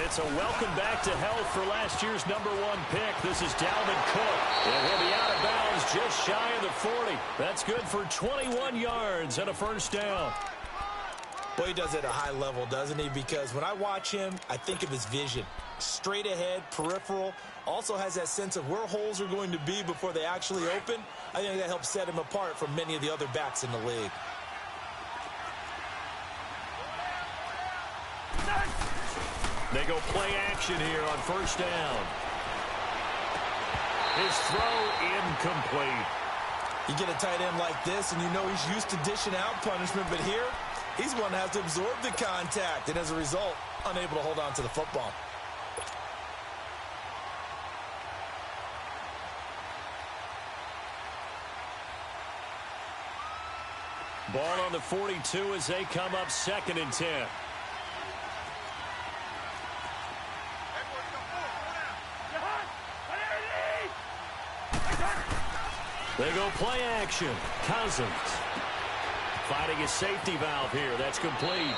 It's a welcome back to health for last year's #1 pick. This is Dalvin Cook. And he'll be out of bounds just shy of the 40. That's good for 21 yards and a first down. Well, he does it at a high level, doesn't he? Because when I watch him, I think of his vision. Straight ahead, peripheral, also has that sense of where holes are going to be before they actually open. I think that helps set him apart from many of the other backs in the league. They go play action here on first down. His throw incomplete. You get a tight end like this, and you know he's used to dishing out punishment, but here, he's one that has to absorb the contact, and as a result, unable to hold on to the football. Ball on the 42 as they come up 2nd and 10. They go play action. Cousins finding his safety valve here. That's complete.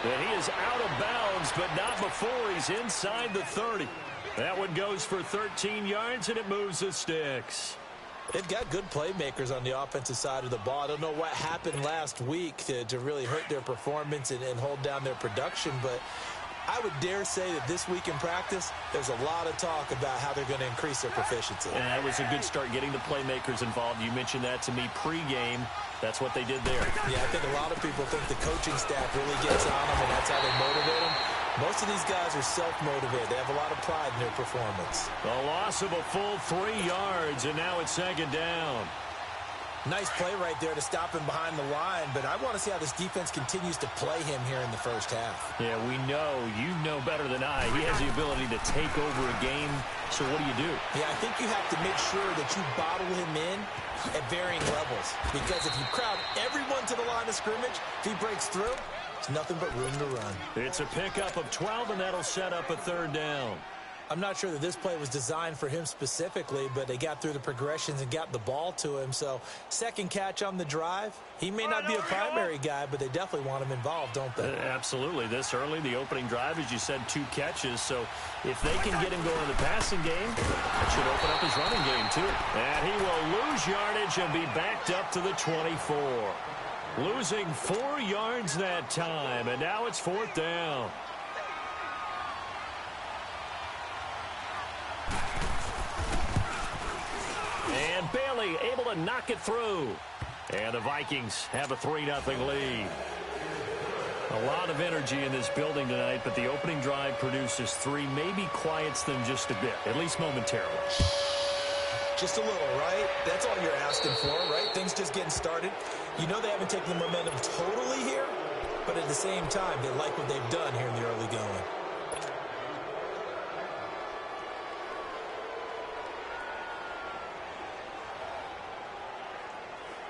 And he is out of bounds, but not before he's inside the 30. That one goes for 13 yards, and it moves the sticks. They've got good playmakers on the offensive side of the ball. I don't know what happened last week to really hurt their performance and hold down their production, but I would dare say that this week in practice, there's a lot of talk about how they're going to increase their proficiency. And that was a good start, getting the playmakers involved. You mentioned that to me pregame. That's what they did there. Yeah, I think a lot of people think the coaching staff really gets on them, and that's how they motivate them. Most of these guys are self-motivated. They have a lot of pride in their performance. The loss of a full 3 yards, and now it's 2nd down. Nice play right there to stop him behind the line, but I want to see how this defense continues to play him here in the first half. Yeah, we know. You know better than I. He has the ability to take over a game, so what do? Yeah, I think you have to make sure that you bottle him in at varying levels, because if you crowd everyone to the line of scrimmage, if he breaks through, it's nothing but room to run. It's a pickup of 12, and that'll set up a 3rd down. I'm not sure that this play was designed for him specifically, but they got through the progressions and got the ball to him. So, second catch on the drive. He may not be a primary guy, but they definitely want him involved, don't they? Absolutely. This early, the opening drive, as you said, 2 catches. So, if they can get him going in the passing game, that should open up his running game, too. And he will lose yardage and be backed up to the 24. Losing 4 yards that time, and now it's 4th down. And Bailey able to knock it through. And the Vikings have a 3-0 lead. A lot of energy in this building tonight, but the opening drive produces 3, maybe quiets them just a bit, at least momentarily. Just a little, right? That's all you're asking for, right? Things just getting started. You know they haven't taken the momentum totally here, but at the same time, they like what they've done here in the early going.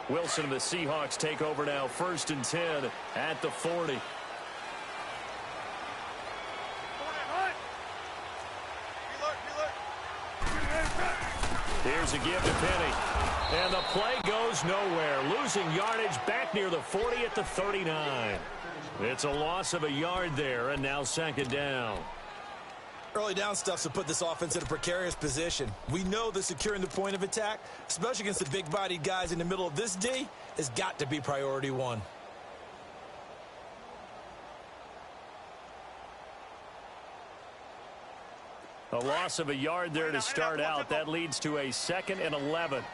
Wilson and the Seahawks take over now, 1st and 10 at the 40. Here's a give to Penny. And the play goes nowhere. Losing yardage back near the 40 at the 39. It's a loss of a yard there, and now 2nd down. Early down stuff to put this offense in a precarious position. We know that securing the point of attack, especially against the big-bodied guys in the middle of this D, has got to be priority 1. A loss of a yard there to start out. That leads to a 2nd and 11.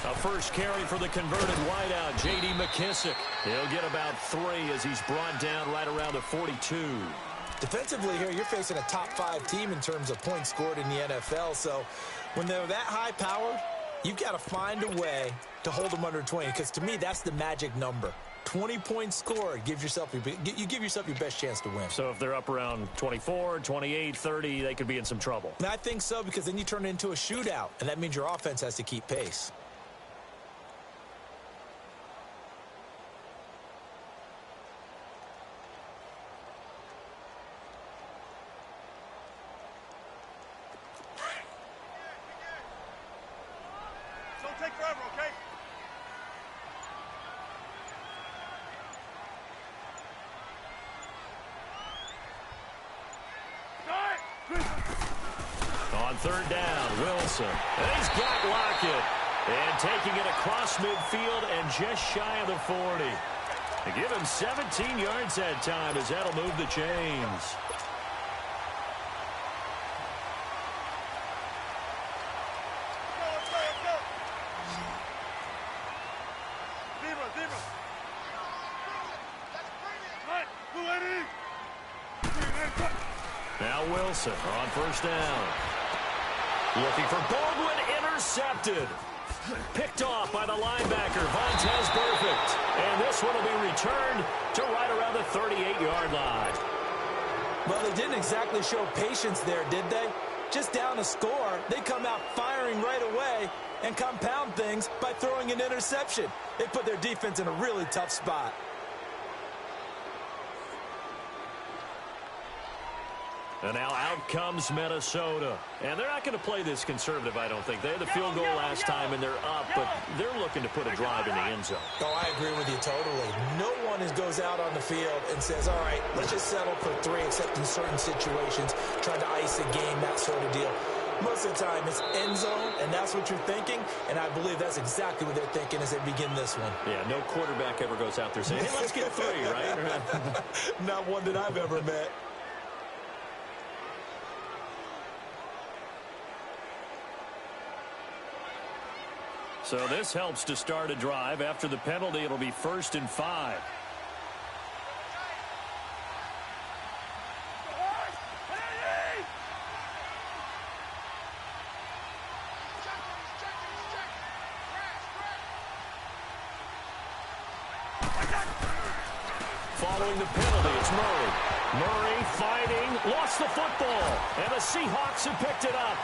A first carry for the converted wideout, J.D. McKissick. He'll get about 3 as he's brought down right around the 42. Defensively here, you're facing a top 5 team in terms of points scored in the NFL. So when they're that high-powered, you've got to find a way to hold them under 20, because to me, that's the magic number. 20 points scored, you give yourself your best chance to win. So if they're up around 24, 28, 30, they could be in some trouble. And I think so, because then you turn it into a shootout, and that means your offense has to keep pace. Don't take forever, okay? third down. Wilson. And he's got Lockett. And taking it across midfield and just shy of the 40. They give him 17 yards that time as that'll move the chains. Now Wilson on first down. Looking for Baldwin, intercepted. Picked off by the linebacker, Vontaze Burfict. And this one will be returned to right around the 38-yard line. Well, they didn't exactly show patience there, did they? Just down a score, they come out firing right away and compound things by throwing an interception. They put their defense in a really tough spot. And now out comes Minnesota. And they're not going to play this conservative, I don't think. They had the field goal last time, and they're up, but they're looking to put a drive in the end zone. Oh, I agree with you totally. No one goes out on the field and says, all right, let's just settle for 3, except in certain situations, trying to ice a game, that sort of deal. Most of the time, it's end zone, and that's what you're thinking, and I believe that's exactly what they're thinking as they begin this one. Yeah, no quarterback ever goes out there saying, hey, let's get 3, right? Not one that I've ever met. So this helps to start a drive. After the penalty, it'll be 1st and 5. Following the penalty, it's Murray. Murray fighting, lost the football, and the Seahawks have picked it up.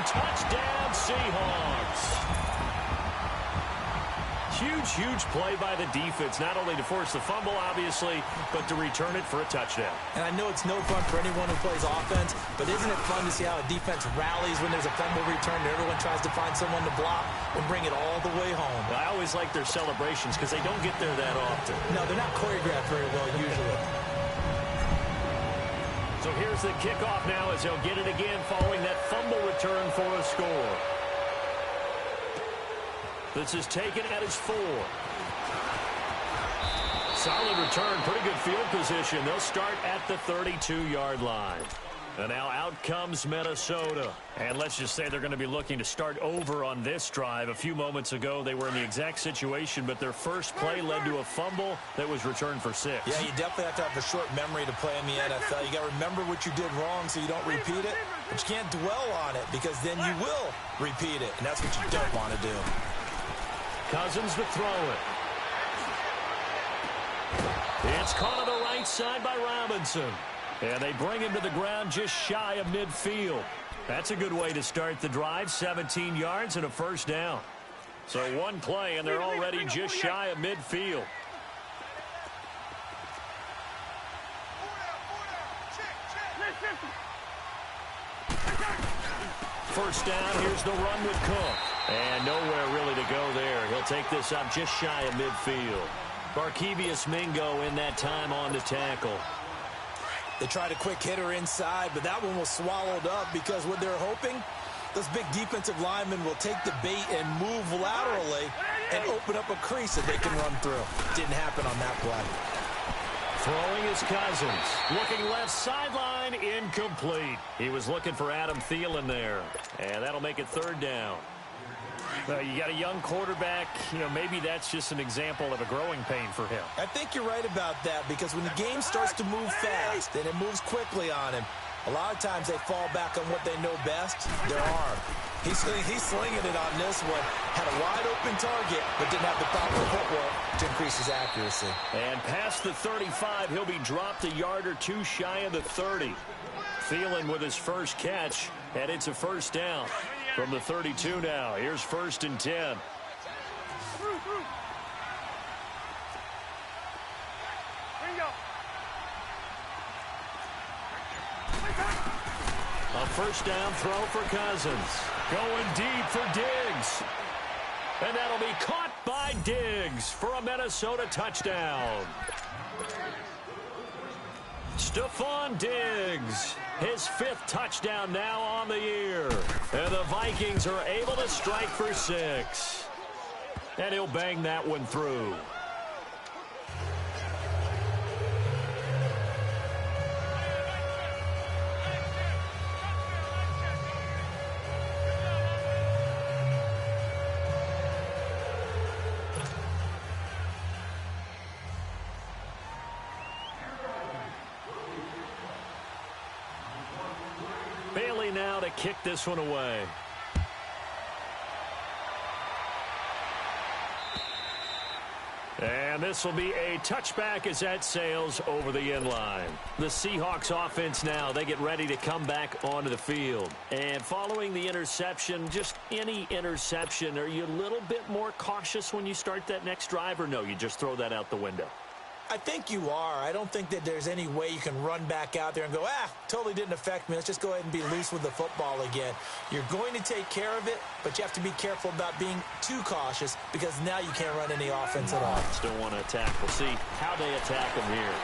Touchdown, Seahawks. Huge play by the defense, not only to force the fumble, obviously, but to return it for a touchdown. And I know it's no fun for anyone who plays offense, but isn't it fun to see how a defense rallies when there's a fumble return and everyone tries to find someone to block and bring it all the way home? I always like their celebrations because they don't get there that often. No, they're not choreographed very well usually. So here's the kickoff now as they'll get it again following that fumble return for a score. This is taken at its 4. Solid return, pretty good field position. They'll start at the 32-yard line. And now out comes Minnesota. And let's just say they're going to be looking to start over on this drive. A few moments ago, they were in the exact situation, but their first play led to a fumble that was returned for 6. Yeah, you definitely have to have a short memory to play in the NFL. You got to remember what you did wrong so you don't repeat it, but you can't dwell on it because then you will repeat it, and that's what you don't want to do. Cousins to throw it. It's caught on the right side by Robinson. And they bring him to the ground just shy of midfield. That's a good way to start the drive. 17 yards and a first down. So one play, and they're already just shy of midfield. First down, here's the run with Cook. And nowhere really to go there. He'll take this up just shy of midfield. Barkevius Mingo in that time on the tackle. They tried a quick hitter inside, but that one was swallowed up because what they're hoping, those big defensive linemen will take the bait and move laterally and open up a crease that they can run through. Didn't happen on that play. Throwing is Cousins. Looking left sideline, incomplete. He was looking for Adam Thielen there. And that'll make it 3rd down. You got a young quarterback, maybe that's just an example of a growing pain for him. I think you're right about that because when the game starts to move fast and it moves quickly on him, a lot of times they fall back on what they know best, their arm. He's slinging it on this one. Had a wide open target, but didn't have the proper footwork to increase his accuracy. And past the 35, he'll be dropped a yard or 2 shy of the 30. Thielen with his first catch, and it's a first down. From the 32 now, here's 1st and 10. A first down throw for Cousins. Going deep for Diggs. And that'll be caught by Diggs for a Minnesota touchdown. Stephon Diggs, his 5th touchdown now on the year. And the Vikings are able to strike for 6. And he'll bang that one through. Bailey now to kick this one away. And this will be a touchback as that sails over the end line. The Seahawks offense now, they get ready to come back onto the field. And following the interception, just any interception, are you a little bit more cautious when you start that next drive, or no, you just throw that out the window? I think you are. I don't think that there's any way you can run back out there and go, totally didn't affect me. Let's just go ahead and be loose with the football again. You're going to take care of it, but you have to be careful about being too cautious because now you can't run any offense at all. Still want to attack. We'll see how they attack him here.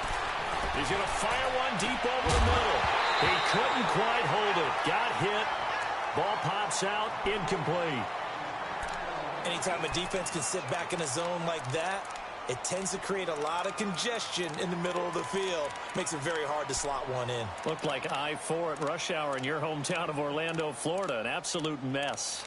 He's going to fire one deep over the middle. He couldn't quite hold it. Got hit. Ball pops out. Incomplete. Anytime a defense can sit back in a zone like that, it tends to create a lot of congestion in the middle of the field. Makes it very hard to slot one in. Looked like I-4 at rush hour in your hometown of Orlando, Florida. An absolute mess.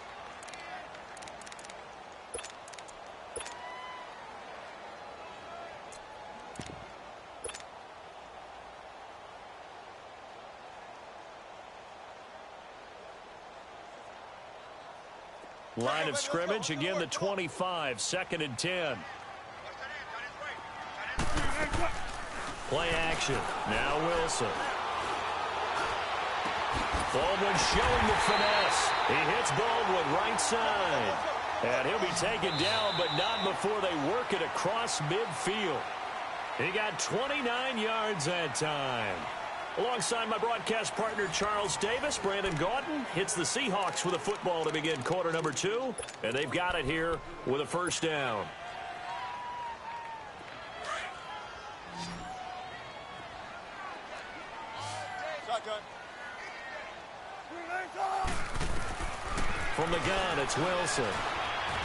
Line of scrimmage, again the 25, 2nd and 10. Play action. Now Wilson. Baldwin showing the finesse. He hits Baldwin right side. And he'll be taken down, but not before they work it across midfield. He got 29 yards that time. Alongside my broadcast partner, Charles Davis, Brandon Gaudin hits the Seahawks with a football to begin quarter number 2. And they've got it here with a first down. From the gun, it's Wilson.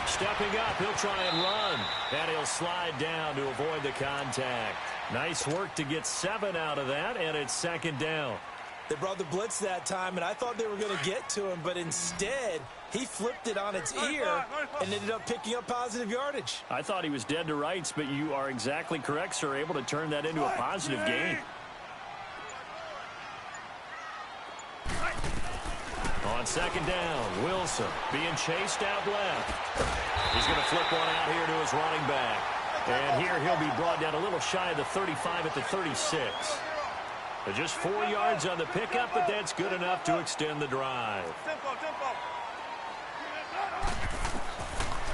Stepping up, he'll try and run. And he'll slide down to avoid the contact. Nice work to get 7 out of that, and it's 2nd down. They brought the blitz that time, and I thought they were going to get to him, but instead, he flipped it on its ear and ended up picking up positive yardage. I thought he was dead to rights, but you are exactly correct, sir. Able to turn that into a positive gain. On 2nd down, Wilson being chased out left. He's going to flip one out here to his running back. And here he'll be brought down a little shy of the 35 at the 36. So just 4 yards on the pickup, but that's good enough to extend the drive.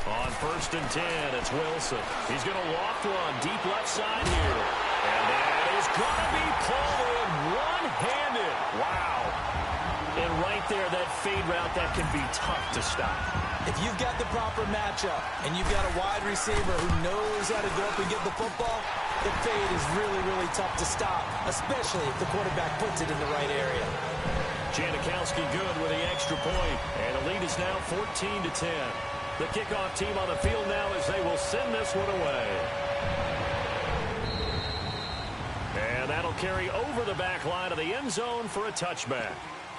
On 1st and 10, it's Wilson. He's going to loft one deep left side here. And that is going to be pulled in one-handed. Wow. And right there, that fade route, that can be tough to stop. If you've got the proper matchup and you've got a wide receiver who knows how to go up and get the football, the fade is really, really tough to stop, especially if the quarterback puts it in the right area. Janikowski good with the extra point, and the lead is now 14-10. The kickoff team on the field now as they will send this one away. And that'll carry over the back line of the end zone for a touchback.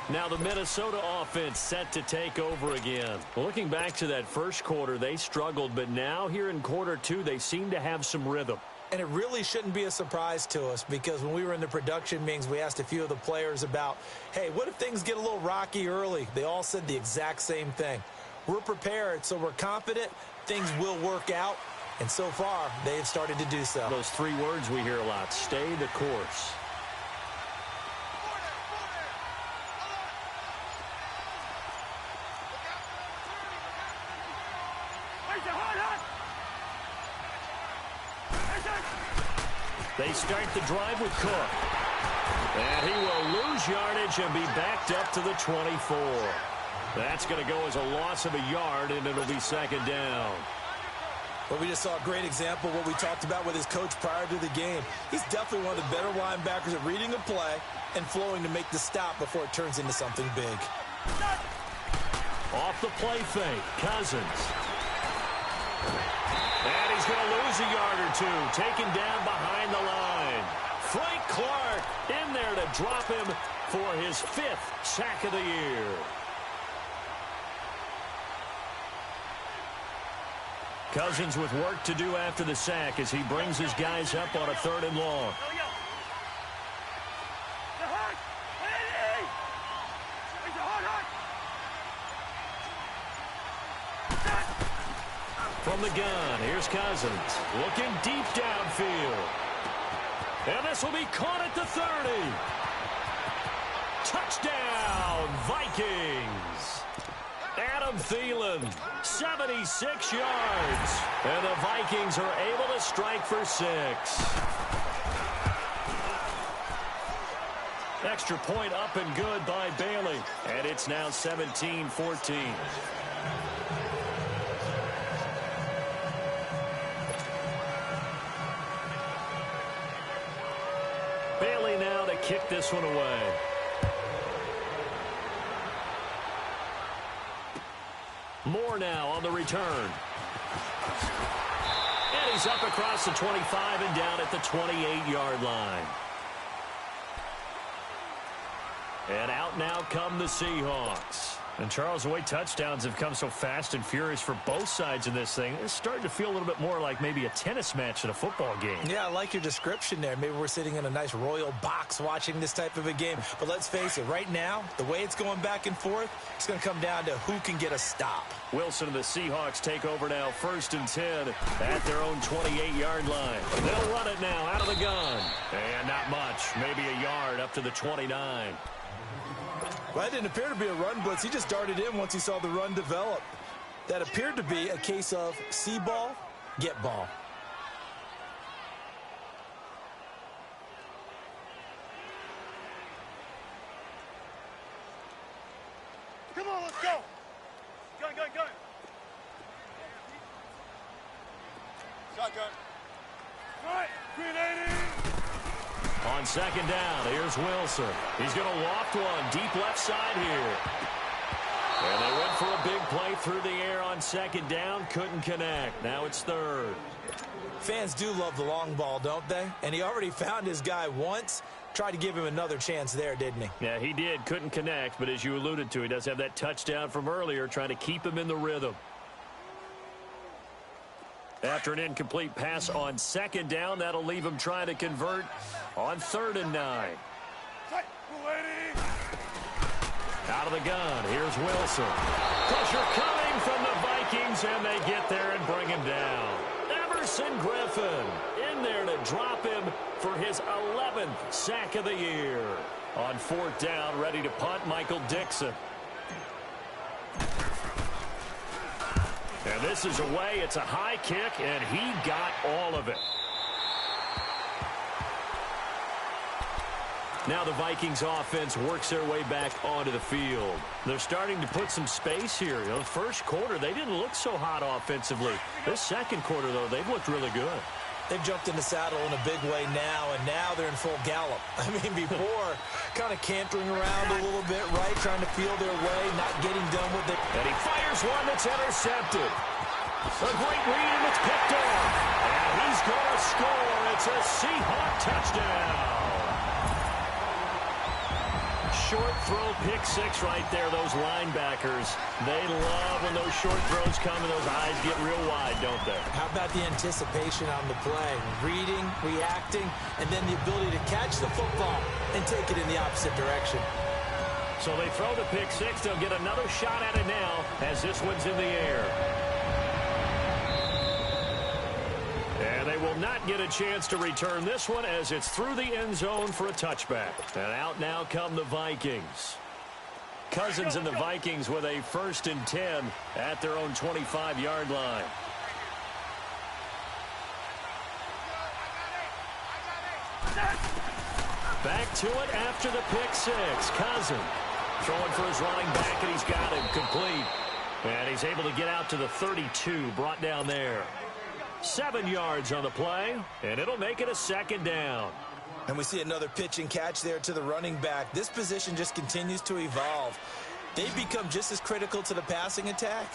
Now the Minnesota offense set to take over again. Looking back to that first quarter, they struggled, but now here in quarter 2, they seem to have some rhythm. And it really shouldn't be a surprise to us because when we were in the production meetings, we asked a few of the players about, hey, what if things get a little rocky early? They all said the exact same thing. We're prepared, so we're confident things will work out. And so far, they've started to do so. Those 3 words we hear a lot, stay the course. They start the drive with Cook. And he will lose yardage and be backed up to the 24. That's going to go as a loss of a yard, and it'll be 2nd down. Well, we just saw a great example of what we talked about with his coach prior to the game. He's definitely one of the better linebackers at reading a play and flowing to make the stop before it turns into something big. Off the play fake, Cousins. And he's going to lose a yard or two, taken down behind the line. Frank Clark in there to drop him for his 5th sack of the year. Cousins with work to do after the sack as he brings his guys up on a 3rd and long. From the gun, here's Cousins looking deep downfield. And this will be caught at the 30. Touchdown, Vikings. Adam Thielen, 76 yards. And the Vikings are able to strike for 6. Extra point up and good by Bailey. And it's now 17-14. Bailey now to kick this one away. Moore now on the return. And he's up across the 25 and down at the 28-yard line. And out now come the Seahawks. And Charles, the way touchdowns have come so fast and furious for both sides in this thing, it's starting to feel a little bit more like maybe a tennis match in a football game. Yeah, I like your description there. Maybe we're sitting in a nice royal box watching this type of a game. But let's face it, right now, the way it's going back and forth, it's going to come down to who can get a stop. Wilson and the Seahawks take over now, 1st and 10 at their own 28-yard line. They'll run it now out of the gun. And not much, maybe a yard up to the 29. Well, that didn't appear to be a run blitz. He just darted in once he saw the run develop. That appeared to be a case of see ball, get ball. Come on, let's go. Gun. Shotgun. All right, 380. On 2nd down, here's Wilson. He's going to loft one deep left side here. And they went for a big play through the air on 2nd down. Couldn't connect. Now it's 3rd. Fans do love the long ball, don't they? And he already found his guy once. Tried to give him another chance there, didn't he? Yeah, he did. Couldn't connect. But as you alluded to, he does have that touchdown from earlier, trying to keep him in the rhythm. After an incomplete pass on 2nd down, that'll leave him trying to convert on 3rd and 9. Out of the gun, here's Wilson. Pressure coming from the Vikings, and they get there and bring him down. Everson Griffin in there to drop him for his 11th sack of the year. On 4th down, ready to punt, Michael Dixon. And this is away. It's a high kick, and he got all of it. Now the Vikings offense works their way back onto the field. They're starting to put some space here. You know, the first quarter, they didn't look so hot offensively. This 2nd quarter, though, they've looked really good. They've jumped in the saddle in a big way now, and now they're in full gallop. I mean, before, kind of cantering around a little bit, right, trying to feel their way, not getting done with it. And he fires one that's intercepted. A great read, and it's picked off. And he's going to score. It's a Seahawk touchdown. Short throw, pick 6 right there. Those linebackers, they love when those short throws come and those eyes get real wide, don't they? How about the anticipation on the play? Reading, reacting, and then the ability to catch the football and take it in the opposite direction. So they throw the pick 6. They'll get another shot at it now as this one's in the air. And they will not get a chance to return this one as it's through the end zone for a touchback. And out now come the Vikings. Cousins and the Vikings with a 1st and 10 at their own 25-yard line. Back to it after the pick 6. Cousins throwing for his running back, and he's got him complete. And he's able to get out to the 32, brought down there. 7 yards on the play, and it'll make it a 2nd down. And we see another pitch and catch there to the running back. This position just continues to evolve. They become just as critical to the passing attack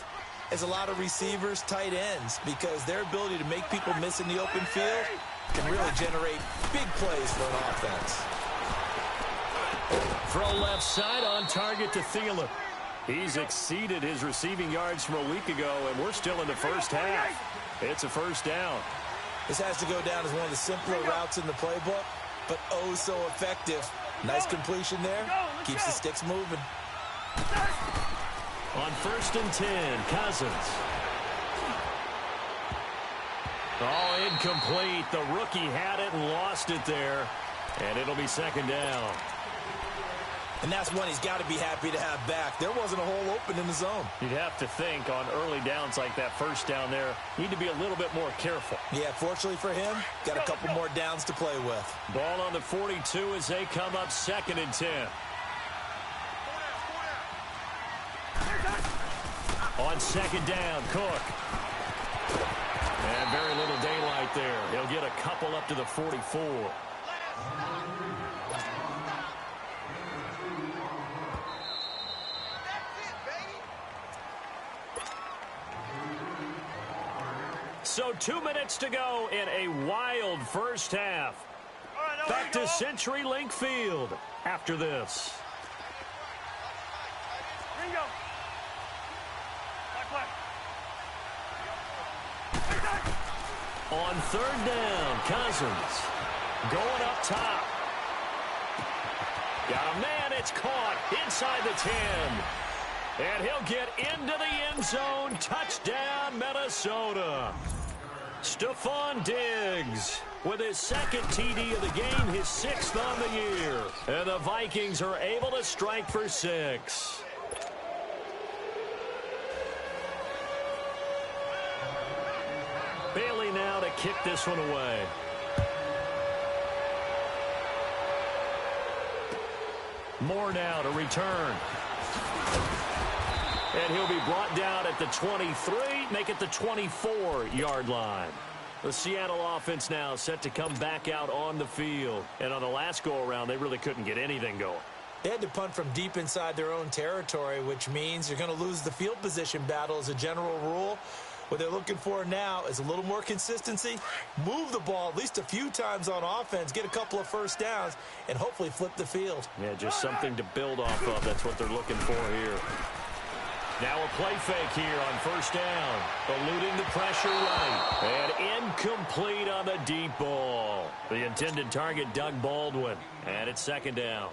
as a lot of receivers, tight ends, because their ability to make people miss in the open field can really generate big plays for an offense. Throw left side on target to Thielen. He's exceeded his receiving yards from a week ago, and we're still in the first half. It's a 1st down. This has to go down as one of the simpler routes in the playbook, but oh so effective. Nice completion there. Keeps the sticks moving. On 1st and 10, Cousins. Oh, incomplete. The rookie had it and lost it there, and it'll be 2nd down. And that's one he's got to be happy to have back. There wasn't a hole open in the zone. You'd have to think on early downs like that 1st down there, need to be a little bit more careful. Yeah, fortunately for him, got a couple more downs to play with. Ball on the 42 as they come up 2nd and 10. On 2nd down, Cook. And very little daylight there. He'll get a couple up to the 44. So 2 minutes to go in a wild first half. Back to CenturyLink Field after this. Ringo. On 3rd down, Cousins going up top. Got a man, it's caught inside the 10. And he'll get into the end zone. Touchdown, Minnesota. Stephon Diggs with his 2nd TD of the game, his 6th on the year. And the Vikings are able to strike for 6. Bailey now to kick this one away. Moore now to return. And he'll be brought down at the 23, make it the 24-yard line. The Seattle offense now set to come back out on the field. And on the last go-around, they really couldn't get anything going. They had to punt from deep inside their own territory, which means you're going to lose the field position battle as a general rule. What they're looking for now is a little more consistency, move the ball at least a few times on offense, get a couple of 1st downs, and hopefully flip the field. Yeah, just something to build off of. That's what they're looking for here. Now a play fake here on 1st down. Eluding the pressure right. And incomplete on the deep ball. The intended target, Doug Baldwin. And it's 2nd down.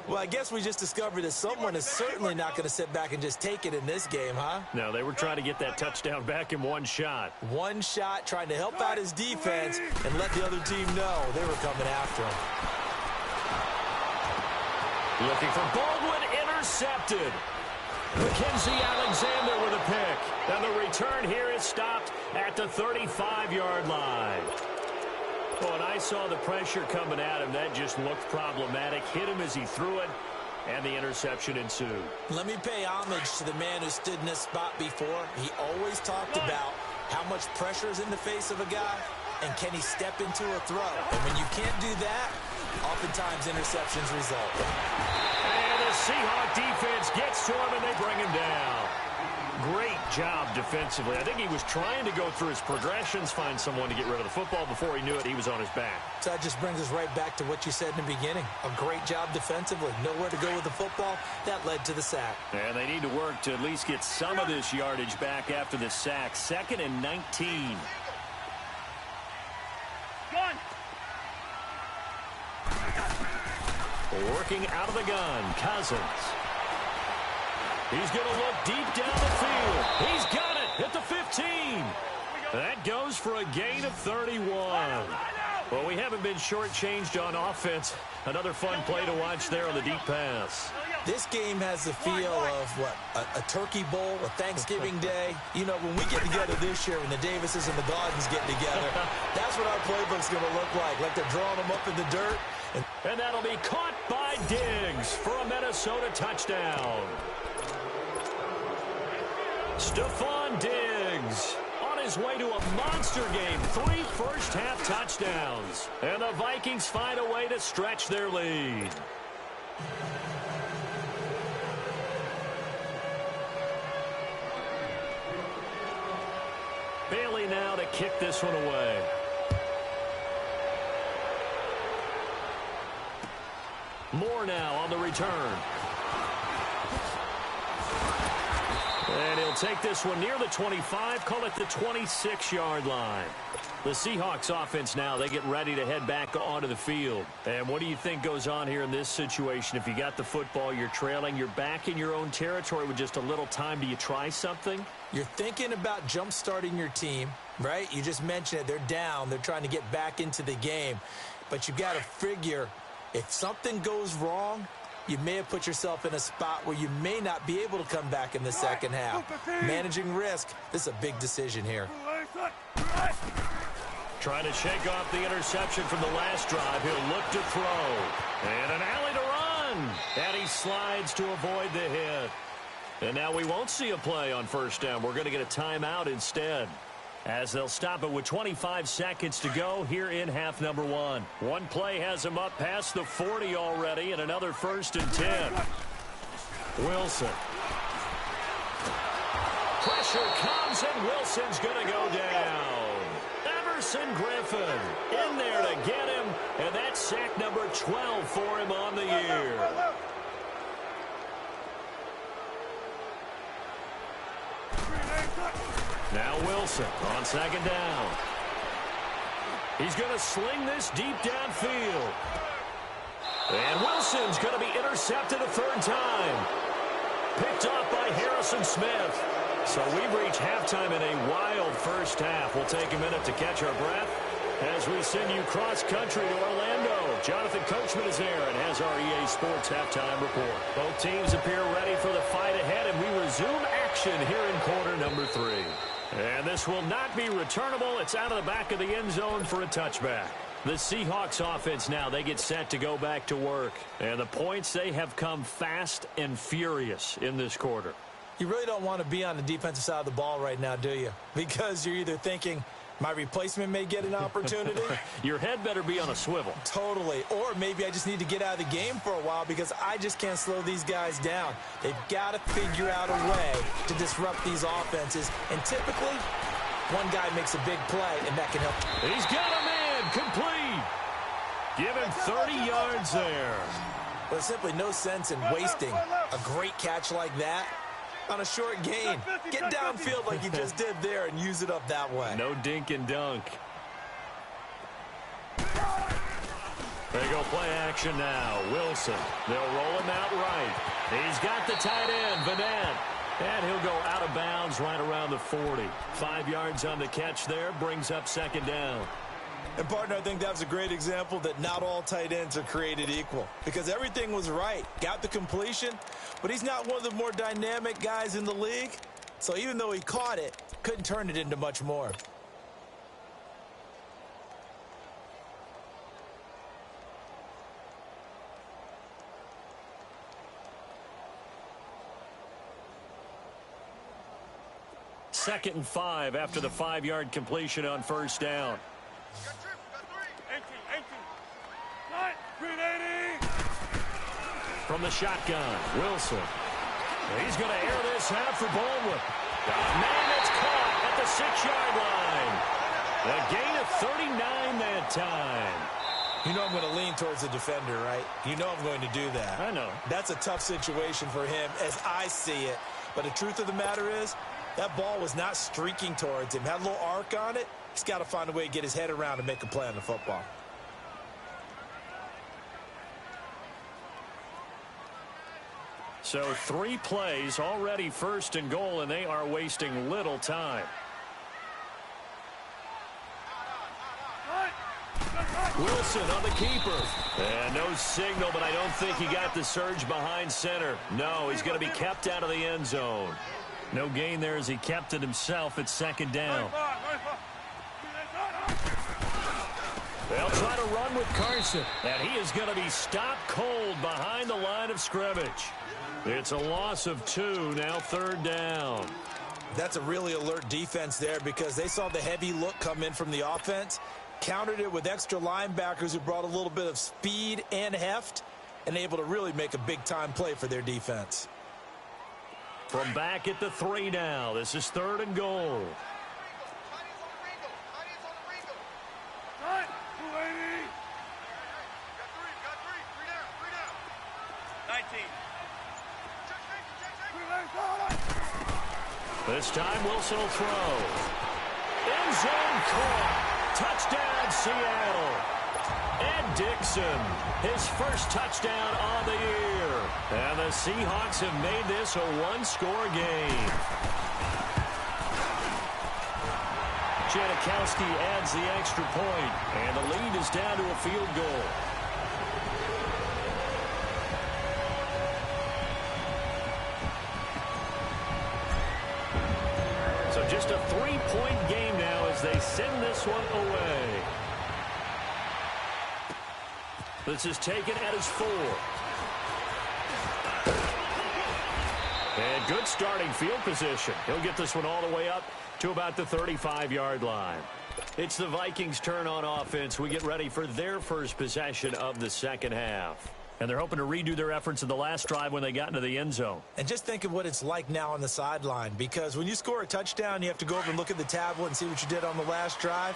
Well, I guess we just discovered that someone is certainly not going to sit back and just take it in this game, huh? No, they were trying to get that touchdown back in one shot. One shot, trying to help out his defense and let the other team know they were coming after him. Looking for Baldwin, intercepted. Mackenzie Alexander with a pick. And the return here is stopped at the 35-yard line. Well, and I saw the pressure coming at him. That just looked problematic. Hit him as he threw it, and the interception ensued. Let me pay homage to the man who stood in this spot before. He always talked about how much pressure is in the face of a guy, and can he step into a throw. And when you can't do that, oftentimes interceptions result. And the Seahawk defense gets to him, and they bring him down. Great job defensively. I think he was trying to go through his progressions, find someone to get rid of the football. Before he knew it, he was on his back. So that just brings us right back to what you said in the beginning. A great job defensively. Nowhere to go with the football. That led to the sack. And they need to work to at least get some of this yardage back after the sack. 2nd and 19. Gun. Working out of the gun, Cousins. He's going to look deep down the field. He's got it at the 15. That goes for a gain of 31. Well, we haven't been shortchanged on offense. Another fun play to watch there on the deep pass. This game has the feel of, what, a turkey bowl, a Thanksgiving day. You know, when we get together this year, when the Davises and the Gardens get together, that's what our playbook's going to look like they're drawing them up in the dirt. And that'll be caught by Diggs for a Minnesota touchdown. Stephon Diggs on his way to a monster game. 3 first-half touchdowns. And the Vikings find a way to stretch their lead. Bailey now to kick this one away. Moore now on the return. And he'll take this one near the 25, call it the 26-yard line. The Seahawks offense now, they get ready to head back onto the field. And what do you think goes on here in this situation? If you got the football, you're trailing, you're back in your own territory with just a little time. Do you try something? You're thinking about jump-starting your team, right? You just mentioned it. They're down. They're trying to get back into the game. But you got to figure if something goes wrong, you may have put yourself in a spot where you may not be able to come back in the second half. Managing risk, this is a big decision here. Trying to shake off the interception from the last drive. He'll look to throw. And an alley to run. And he slides to avoid the hit. And now we won't see a play on first down. We're going to get a timeout instead, as they'll stop it with 25 seconds to go here in half number 1. One play has him up past the 40 already, and another 1st and 10. Wilson. Pressure comes, and Wilson's going to go down. Everson Griffin in there to get him, and that's sack number 12 for him on the year. Now Wilson on second down. He's going to sling this deep downfield. And Wilson's going to be intercepted a 3rd time. Picked off by Harrison Smith. So we've reached halftime in a wild first half. We'll take a minute to catch our breath as we send you cross-country to Orlando. Jonathan Coachman is there and has our EA Sports halftime report. Both teams appear ready for the fight ahead, and we resume action here in quarter number 3. And this will not be returnable. It's out of the back of the end zone for a touchback. The Seahawks offense now, they get set to go back to work. And the points, they have come fast and furious in this quarter. You really don't want to be on the defensive side of the ball right now, do you? Because you're either thinking, my replacement may get an opportunity. Your head better be on a swivel. Totally. Or maybe I just need to get out of the game for a while because I just can't slow these guys down. They've got to figure out a way to disrupt these offenses. And typically, one guy makes a big play, and that can help. He's got a man complete. Give him 30 yards there. There's simply no sense in wasting a great catch like that on a short gain. Get downfield like you just did there and use it up that way. No dink and dunk. There you go, play action now. Wilson, they'll roll him out right. He's got the tight end, Vanette. And he'll go out of bounds right around the 40. 5 yards on the catch there, brings up second down. And, partner, I think that was a great example that not all tight ends are created equal. Because everything was right. Got the completion, but he's not one of the more dynamic guys in the league. So even though he caught it, couldn't turn it into much more. Second and 5 after the 5-yard completion on first down. From the shotgun, Wilson. He's going to air this out for Baldwin. Oh, man, it's caught at the 6-yard line. A gain of 39 that time. You know I'm going to lean towards the defender, right? You know I'm going to do that. I know. That's a tough situation for him as I see it. But the truth of the matter is, that ball was not streaking towards him. Had a little arc on it. He's got to find a way to get his head around and make a play on the football. So 3 plays, already first and goal, and they are wasting little time. Wilson on the keeper. And no signal, but I don't think he got the surge behind center. No, he's going to be kept out of the end zone. No gain there as he kept it himself at second down. They'll try to run with Carson, and he is going to be stopped cold behind the line of scrimmage. It's a loss of 2, now third down. That's a really alert defense there because they saw the heavy look come in from the offense, countered it with extra linebackers who brought a little bit of speed and heft, and able to really make a big-time play for their defense. From back at the 3 now, this is 3rd and goal. This time Wilson will throw. End zone caught. Touchdown Seattle. Ed Dixon, his first touchdown on the year. And the Seahawks have made this a one-score game. Janikowski adds the extra point, and the lead is down to a field goal. So just a 3-point game now as they send this one away. This is taken at his 4. And good starting field position. He'll get this one all the way up to about the 35-yard line. It's the Vikings' turn on offense. We get ready for their first possession of the second half. And they're hoping to redo their efforts in the last drive when they got into the end zone. And just think of what it's like now on the sideline, because when you score a touchdown, you have to go over and look at the tablet and see what you did on the last drive.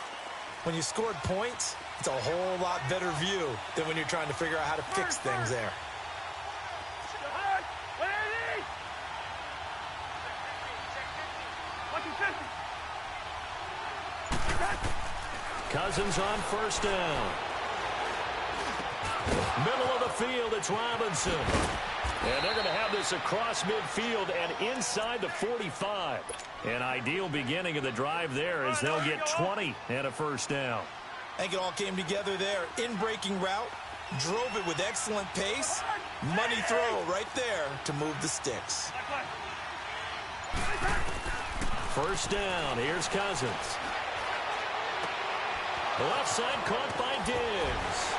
When you scored points, it's a whole lot better view than when you're trying to figure out how to fix things there. Cousins on first down. Middle of the field, it's Robinson. And they're going to have this across midfield and inside the 45. An ideal beginning of the drive there as they'll get 20 and a first down. I think it all came together there. In-breaking route, drove it with excellent pace. Money throw right there to move the sticks. First down, here's Cousins. Left side caught by Diggs.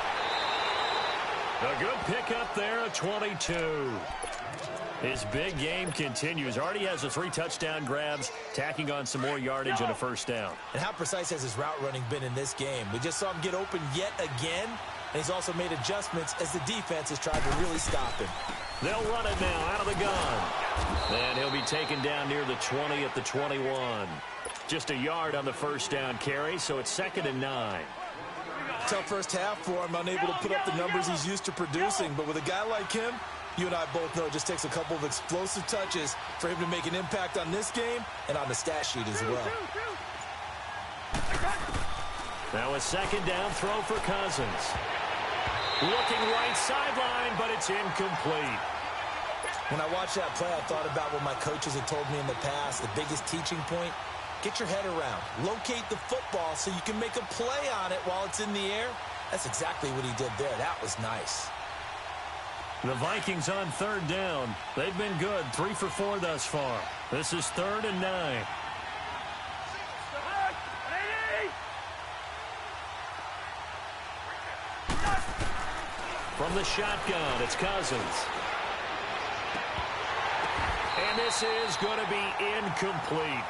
A good pickup there at 22. His big game continues. Already has the 3 touchdown grabs, tacking on some more yardage and a first down. And how precise has his route running been in this game? We just saw him get open yet again, and he's also made adjustments as the defense has tried to really stop him. They'll run it now out of the gun. And he'll be taken down near the 20 at the 21. Just a yard on the first down carry, so it's 2nd and 9. Tough first half for him, unable to put up the numbers he's used to producing. But with a guy like him, you and I both know it just takes a couple of explosive touches for him to make an impact on this game and on the stat sheet as well. Now a 2nd down throw for Cousins. Looking right sideline, but it's incomplete. When I watched that play, I thought about what my coaches had told me in the past. The biggest teaching point, get your head around. Locate the football so you can make a play on it while it's in the air. That's exactly what he did there. That was nice. The Vikings on 3rd down. They've been good, 3 for 4 thus far. This is 3rd and 9. From the shotgun, it's Cousins. And this is going to be incomplete.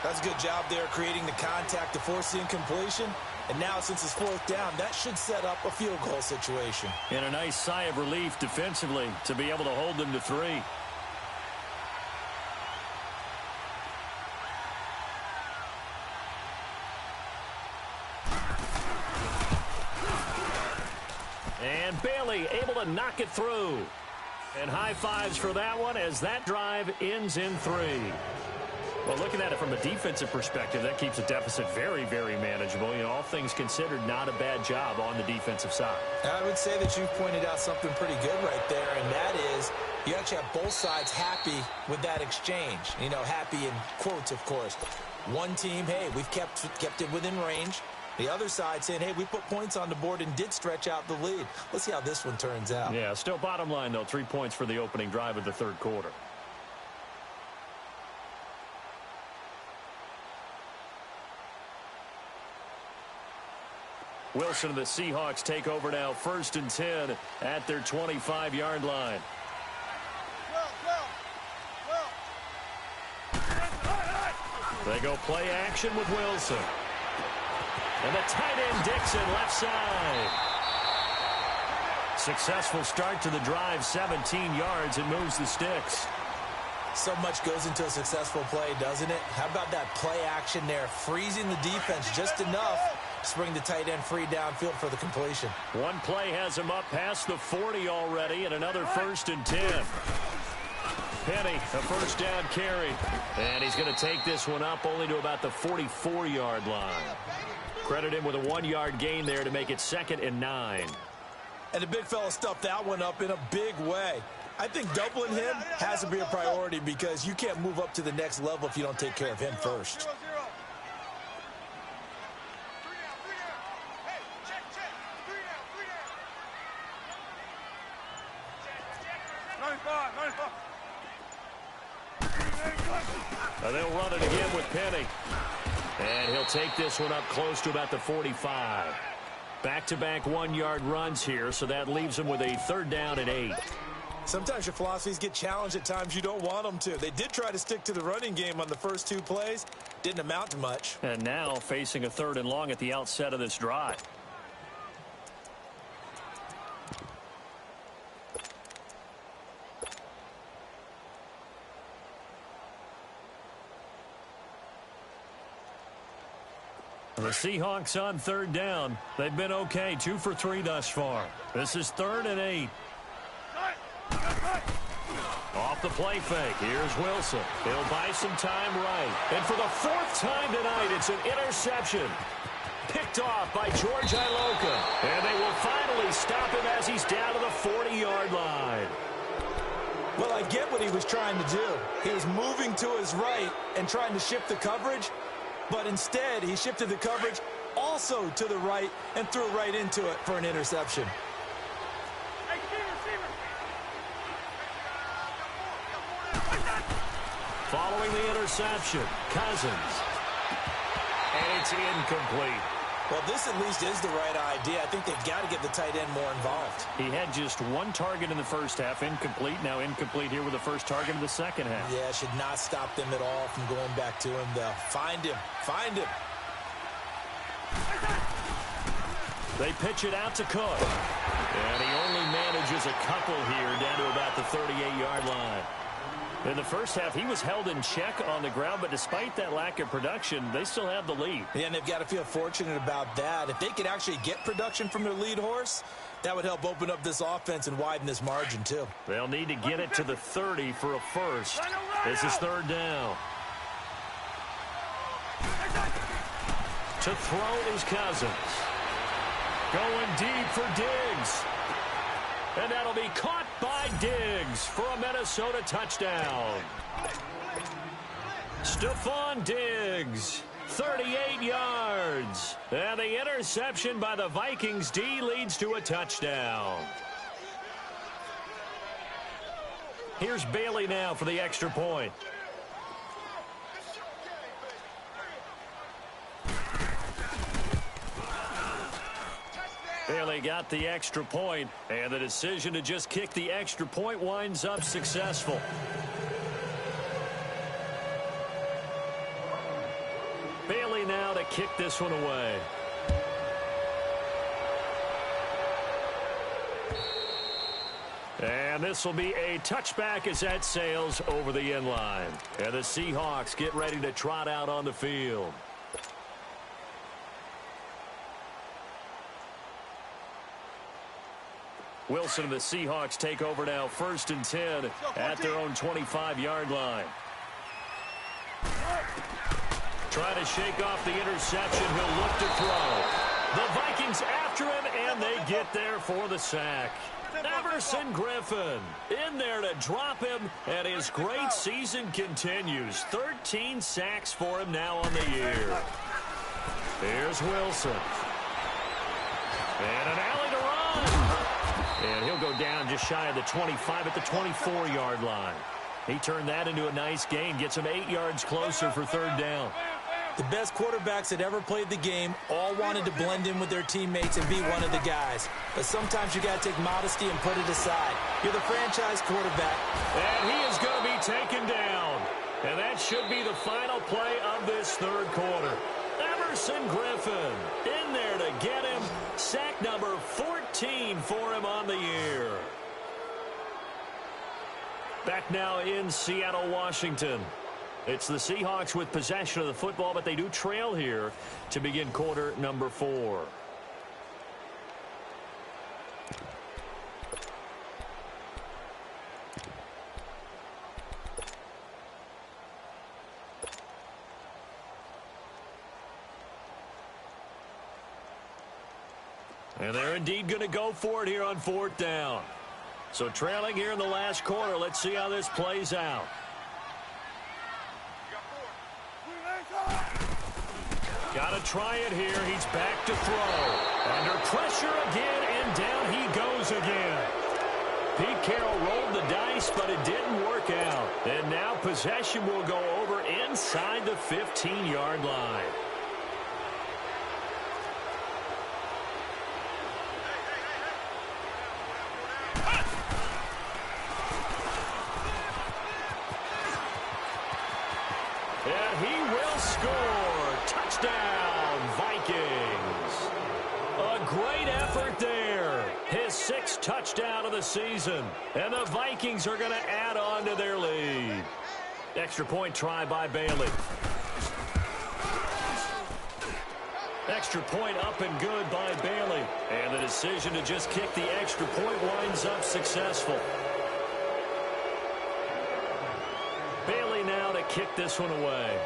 That's a good job there creating the contact to force the incompletion. And now since it's 4th down, that should set up a field goal situation. And a nice sigh of relief defensively to be able to hold them to 3. And Bailey able to knock it through. And high fives for that one as that drive ends in 3. Well, looking at it from a defensive perspective, that keeps the deficit very, very manageable. You know, all things considered, not a bad job on the defensive side. I would say that you've pointed out something pretty good right there, and that is you actually have both sides happy with that exchange. You know, happy in quotes, of course. One team, hey, we've kept it within range. The other side saying, hey, we put points on the board and did stretch out the lead. Let's see how this one turns out. Yeah, still bottom line, though, 3 points for the opening drive of the 3rd quarter. Wilson and the Seahawks take over now, 1st and 10 at their 25-yard line. They go play action with Wilson. And the tight end Dixon left side. Successful start to the drive, 17 yards, and moves the sticks. So much goes into a successful play, doesn't it? How about that play action there, freezing the defense just enough to bring the tight end free downfield for the completion. One play has him up past the 40 already, and another 1st and 10. Penny, a first down carry. And he's going to take this one up only to about the 44-yard line. Credit him with a 1-yard gain there to make it 2nd and 9. And the big fella stuffed that one up in a big way. I think doubling him has to be a priority because you can't move up to the next level if you don't take care of him first. They'll run it again with Penny. And he'll take this one up close to about the 45. Back-to-back 1-yard runs here, so that leaves him with a 3rd down and 8. Sometimes your philosophies get challenged at times you don't want them to. They did try to stick to the running game on the first 2 plays. Didn't amount to much. And now facing a 3rd and long at the outset of this drive. The Seahawks on 3rd down. They've been okay, 2 for 3 thus far. This is 3rd and 8. Off the play fake, here's Wilson. He'll buy some time right. And for the 4th time tonight, it's an interception. Picked off by George Iloka. And they will finally stop him as he's down to the 40-yard line. Well, I get what he was trying to do. He was moving to his right and trying to shift the coverage. But instead, he shifted the coverage also to the right and threw right into it for an interception. Following the interception, Cousins. And it's incomplete. Well, this at least is the right idea. I think they've got to get the tight end more involved. He had just 1 target in the first half, incomplete. Now incomplete here with the first target of the second half. Yeah, should not stop them at all from going back to him, though. Find him. Find him. They pitch it out to Cook. And he only manages a couple here down to about the 38-yard line. In the first half, he was held in check on the ground, but despite that lack of production, they still have the lead. Yeah, and they've got to feel fortunate about that. If they could actually get production from their lead horse, that would help open up this offense and widen this margin, too. They'll need to get it to the 30 for a first. This is 3rd down. To throw is Cousins. Going deep for Diggs. And that'll be caught by Diggs for a Minnesota touchdown. Stephon Diggs, 38 yards. And the interception by the Vikings D leads to a touchdown. Here's Bailey now for the extra point. Bailey got the extra point, and the decision to just kick the extra point winds up successful. Bailey now to kick this one away. And this will be a touchback as that sails over the end line. And the Seahawks get ready to trot out on the field. Wilson and the Seahawks take over now, 1st and 10 at their own 25-yard line. Trying to shake off the interception. He'll look to throw. The Vikings after him, and they get there for the sack. Everson Griffin in there to drop him, and his great season continues. 13 sacks for him now on the year. Here's Wilson. And an alley to run. And he'll go down just shy of the 25 at the 24-yard line. He turned that into a nice gain, gets him 8 yards closer for 3rd down. The best quarterbacks that ever played the game all wanted to blend in with their teammates and be one of the guys. But sometimes you got to take modesty and put it aside. You're the franchise quarterback. And he is going to be taken down. And that should be the final play of this third quarter. Emerson Griffin in there to get him. Sack number 14 for him on the year. Back now in Seattle, Washington. It's the Seahawks with possession of the football, but they do trail here to begin quarter number 4. And they're indeed going to go for it here on 4th down. So trailing here in the last quarter. Let's see how this plays out. Got to try it here. He's back to throw. Under pressure again, and down he goes again. Pete Carroll rolled the dice, but it didn't work out. And now possession will go over inside the 15-yard line. And he will score. Touchdown, Vikings. A great effort there. His 6th touchdown of the season. And the Vikings are going to add on to their lead. Extra point try by Bailey. Extra point up and good by Bailey. And the decision to just kick the extra point winds up successful. Bailey now to kick this one away.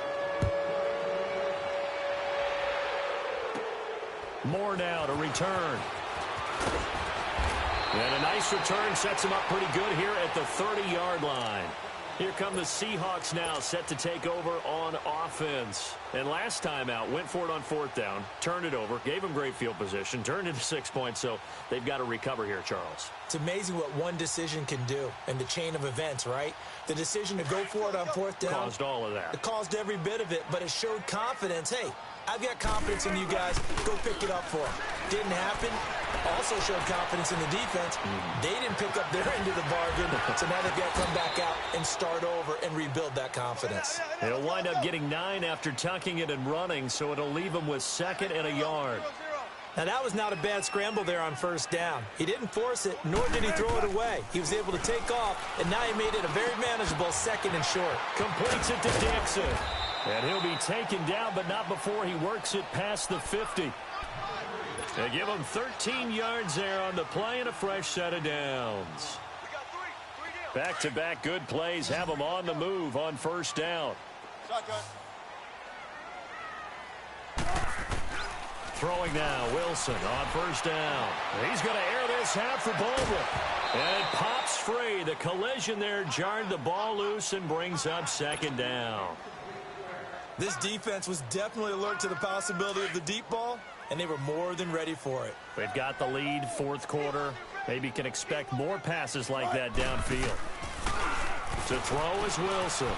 Moore now to return. And a nice return sets him up pretty good here at the 30-yard line. Here come the Seahawks now set to take over on offense. And last time out, went for it on 4th down, turned it over, gave them great field position, turned into 6 points, so they've got to recover here, Charles. It's amazing what one decision can do in the chain of events, right? The decision to go for it on 4th down. Caused all of that. It caused every bit of it, but it showed confidence. Hey, I've got confidence in you guys. Go pick it up for them. Didn't happen. Also showed confidence in the defense. They didn't pick up their end of the bargain, so now they've got to come back out and start over and rebuild that confidence. They'll wind up getting 9 after tucking it and running, so it'll leave them with 2nd and a yard. Now, that was not a bad scramble there on 1st down. He didn't force it, nor did he throw it away. He was able to take off, and now he made it a very manageable 2nd and short. Completes it to Dixon. And he'll be taken down, but not before he works it past the 50. They give him 13 yards there on the play and a fresh set of downs. Back-to-back good plays have him on the move on 1st down. Throwing now, Wilson on 1st down. He's going to air this out for Baldwin. And it pops free. The collision there jarred the ball loose and brings up 2nd down. This defense was definitely alert to the possibility of the deep ball, and they were more than ready for it. They've got the lead, 4th quarter. Maybe can expect more passes like that downfield. To throw is Wilson.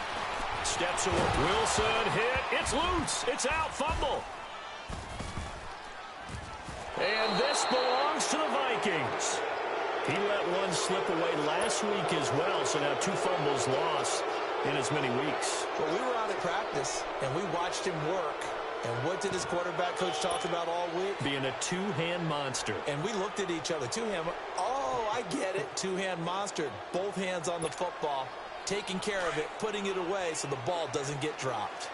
Steps away. Wilson hit. It's loose. It's out. Fumble. And this belongs to the Vikings. He let one slip away last week as well, so now 2 fumbles lost in as many weeks. Well, we were out at practice, and we watched him work. And what did his quarterback coach talk about all week? Being a 2-hand monster. And we looked at each other. 2-hand. Oh, I get it. 2-hand monster. Both hands on the football, taking care of it, putting it away so the ball doesn't get dropped.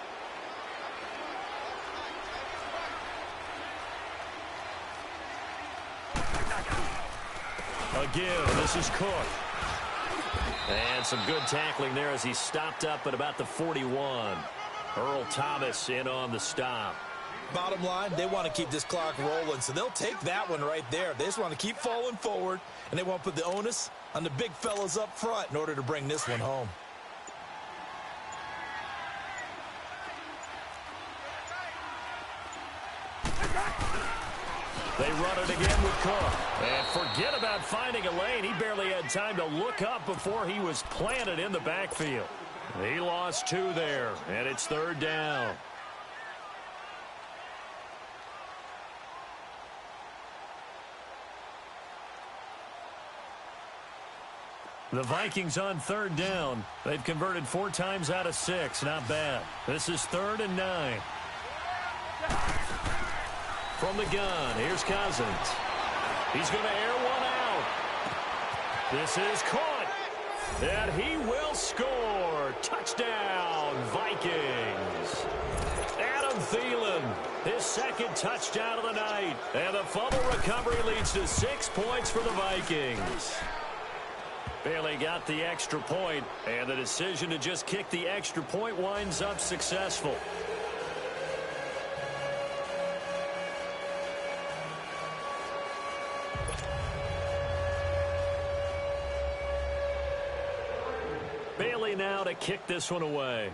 Again, this is Cook. And some good tackling there as he stopped up at about the 41. Earl Thomas in on the stop. Bottom line, they want to keep this clock rolling, so they'll take that one right there. They just want to keep falling forward, and they want to put the onus on the big fellas up front in order to bring this one home. They run it again with Cook. And forget about finding a lane. He barely had time to look up before he was planted in the backfield. He lost 2 there, and it's 3rd down. The Vikings on third down. They've converted 4 times out of 6. Not bad. This is 3rd and 9. From the gun, here's Cousins. He's going to air one out. This is caught. And he will score. Touchdown, Vikings. Adam Thielen, his 2nd touchdown of the night. And the fumble recovery leads to 6 points for the Vikings. Bailey got the extra point, and the decision to just kick the extra point winds up successful. Bailey now to kick this one away.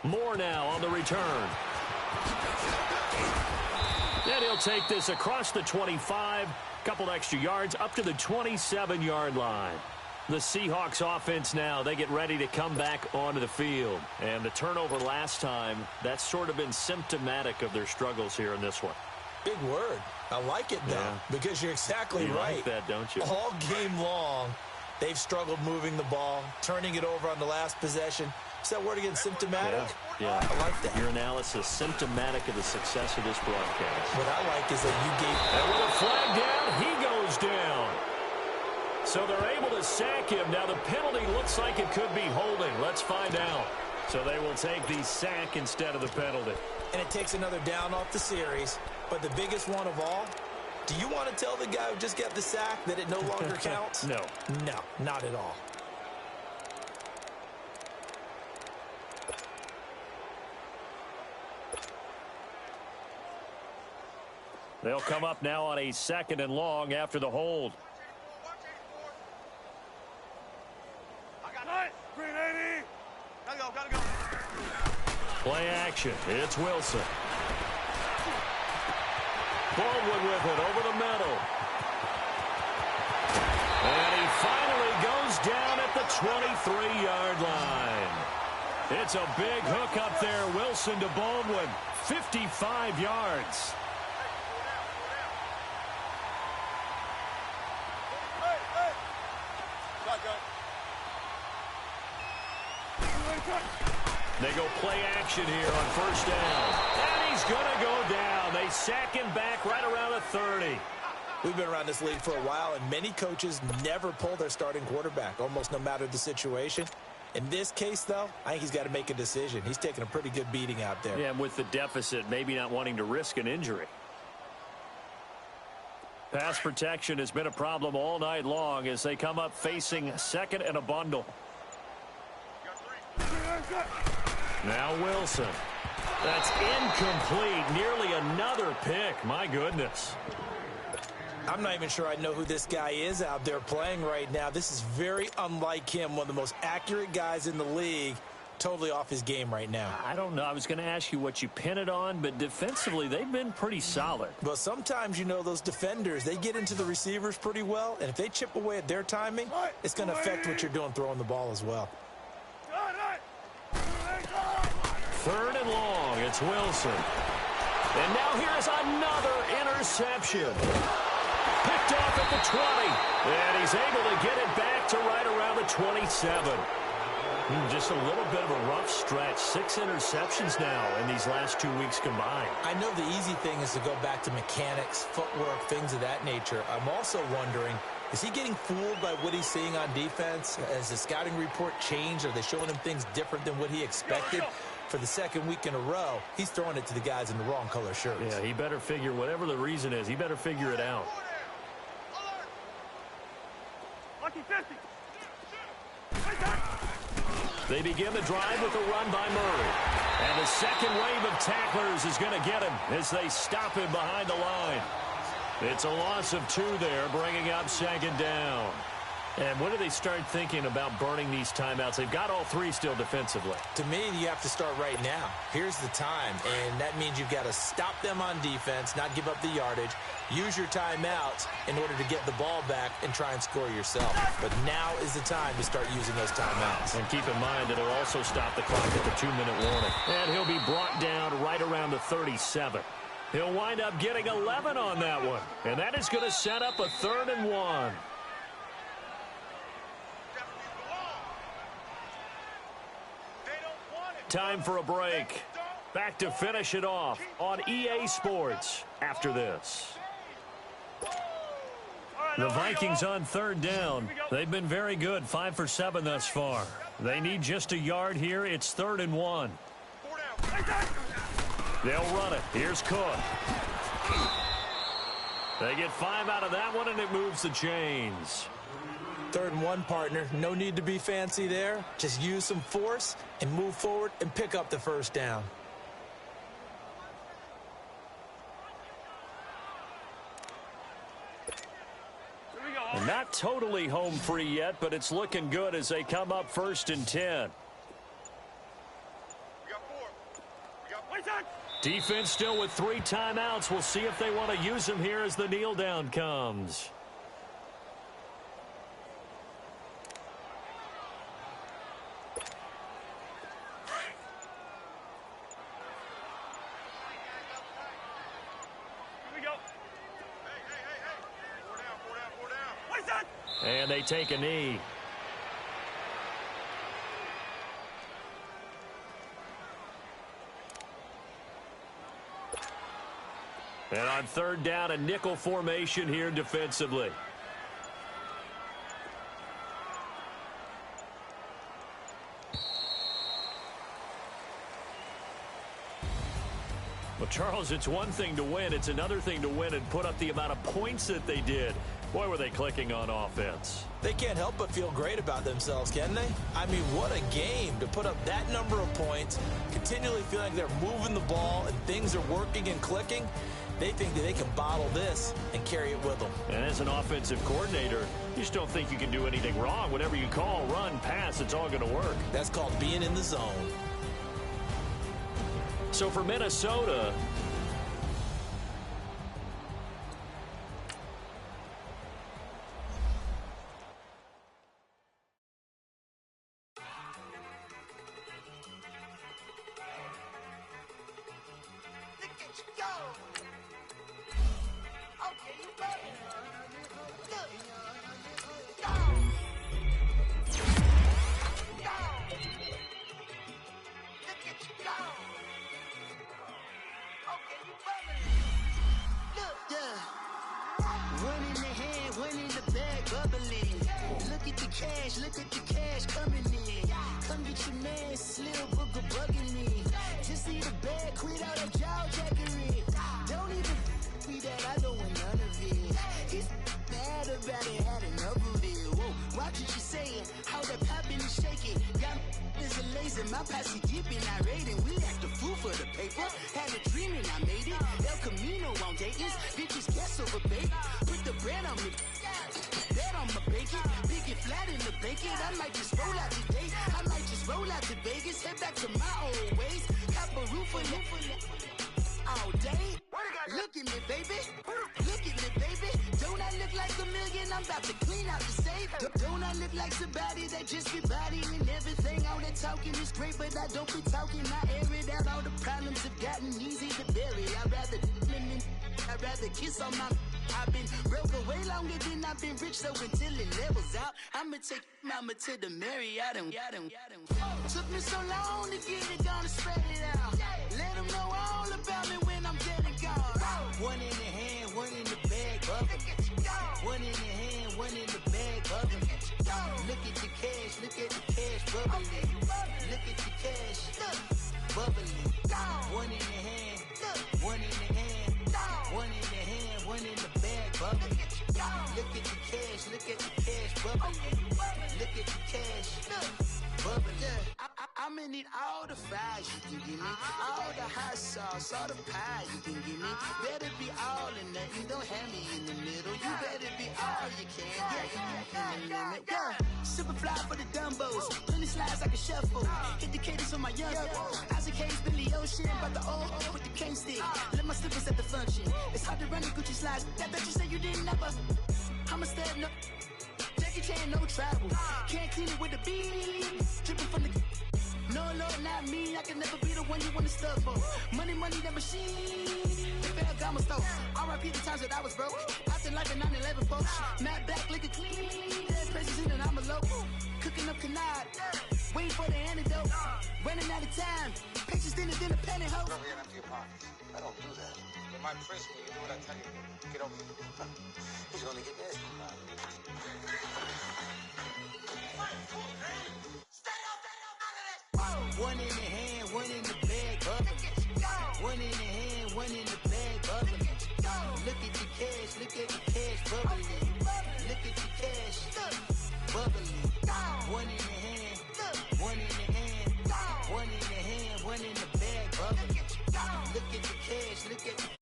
Moore now on the return. And he'll take this across the 25, couple extra yards up to the 27-yard line. The Seahawks offense now, they get ready to come back onto the field. And the turnover last time, that's sort of been symptomatic of their struggles here in this one. Big word. I like it, though, because you're exactly right. You like that, don't you? All game long, they've struggled moving the ball, turning it over on the last possession. Is that word again, symptomatic? Yeah. I like that. Your analysis, symptomatic of the success of this broadcast. What I like is that you gave... And with a flag down, he goes down. So they're able to sack him. Now the penalty looks like it could be holding. Let's find out. So they will take the sack instead of the penalty. And it takes another down off the series. But the biggest one of all, do you want to tell the guy who just got the sack that it no longer counts? No. No, not at all. They'll come up now on a 2nd and long after the hold. Gotta go. Play action. It's Wilson. Baldwin with it over the middle. And he finally goes down at the 23-yard line. It's a big hook up there. Wilson to Baldwin. 55 yards. They go play action here on 1st down. And he's going to go down. They sack him back right around the 30. We've been around this league for a while, and many coaches never pull their starting quarterback, almost no matter the situation. In this case, though, I think he's got to make a decision. He's taking a pretty good beating out there. Yeah, and with the deficit, maybe not wanting to risk an injury. Pass protection has been a problem all night long as they come up facing 2nd and a bundle. Now Wilson. That's incomplete. Nearly another pick. My goodness. I'm not even sure I know who this guy is out there playing right now. This is very unlike him. One of the most accurate guys in the league. Totally off his game right now. I don't know. I was going to ask you what you pin it on, but defensively, they've been pretty solid. Well, sometimes, you know, those defenders, they get into the receivers pretty well, and if they chip away at their timing, it's going to affect what you're doing throwing the ball as well. 3rd and long. It's Wilson. And now here's another interception. Picked off at the 20. And he's able to get it back to right around the 27. Just a little bit of a rough stretch. 6 interceptions now in these last 2 weeks combined. I know the easy thing is to go back to mechanics, footwork, things of that nature. I'm also wondering, is he getting fooled by what he's seeing on defense? Has the scouting report changed? Are they showing him things different than what he expected? For the 2nd week in a row, he's throwing it to the guys in the wrong color shirts. Yeah, he better figure, whatever the reason is, he better figure it out. They begin the drive with a run by Murray. And the second wave of tacklers is going to get him as they stop him behind the line. It's a loss of 2 there, bringing up 2nd down. And when do they start thinking about burning these timeouts? They've got all 3 still defensively. To me, you have to start right now. Here's the time, and that means you've got to stop them on defense, not give up the yardage, use your timeouts in order to get the ball back and try and score yourself. But now is the time to start using those timeouts. And keep in mind that it'll also stop the clock at the 2-minute warning. And he'll be brought down right around the 37. He'll wind up getting 11 on that one. And that is going to set up a 3rd and 1. Time for a break. Back to finish it off on EA Sports after this. The Vikings on 3rd down. They've been very good, 5 for 7 thus far. They need just a yard here. It's 3rd and 1. They'll run it. Here's Cook. They get 5 out of that one, and it moves the chains. 3rd and 1, partner. No need to be fancy there. Just use some force and move forward and pick up the 1st down. And not totally home free yet, but it's looking good as they come up 1st and 10. Defense still with 3 timeouts. We'll see if they want to use them here as the kneel down comes. And they take a knee. And on 3rd down, a nickel formation here defensively. Well, Charles, it's one thing to win. It's another thing to win and put up the amount of points that they did. Boy, were they clicking on offense. They can't help but feel great about themselves, can they? I mean, what a game to put up that number of points, continually feeling like they're moving the ball and things are working and clicking. They think that they can bottle this and carry it with them. And as an offensive coordinator, you just don't think you can do anything wrong. Whatever you call, run, pass, it's all going to work. That's called being in the zone. So for Minnesota, to the Marriott and took me so long to get it, gonna spread it out. Let them know all about me when I'm dead and gone. One in the hand, one in the bag, one in the hand, one in the bag, look at the cash, bubbling. Look at the cash, bubbling. One in the hand, one in the hand, one in the hand, one in the bag, bubbling. Look at the cash, bubbling. Look at the cash, bubbling. I'ma need all the fries you can give me, all the hot sauce, all the pie you can give me. Better be all or nothing, don't have me in the middle. You better be all you can, yeah, in the limit. Yeah, super fly for the Dumbos, plenty slides like a shuffle. Hit the cadence for my young Isaac Hayes, Billy Ocean, but the old with the cane stick. Let my slippers at the function. It's hard to run the Gucci slides. That bet you say you didn't never. I'ma step no. Jackie Chan, no travel. Can't clean it with the beat. Dripping from the. No, Lord, not me. I can never be the one you want to stuff for. Money, the machine. If Ferragamo store. R.I.P. the times that I was broke. Acting like a 9/11 folks. Matte black, liquor clean. Dead presses in an envelope. Cooking up canard. Waiting for the antidote. Running out of time. Pictures thinner than a pantyhose. Over here and empty your pockets. I don't do that. In my prison, you do what I tell you. Get over here. He's gonna get this. One in the hand, one in the bag, bubbling. One in the hand, one in the bag, bubbling. Look at the cash, bubbling. Look at the cash, bubbling. One in the hand, one in the hand, one in the hand, one in the bag, bubbling. Look at the cash, look at the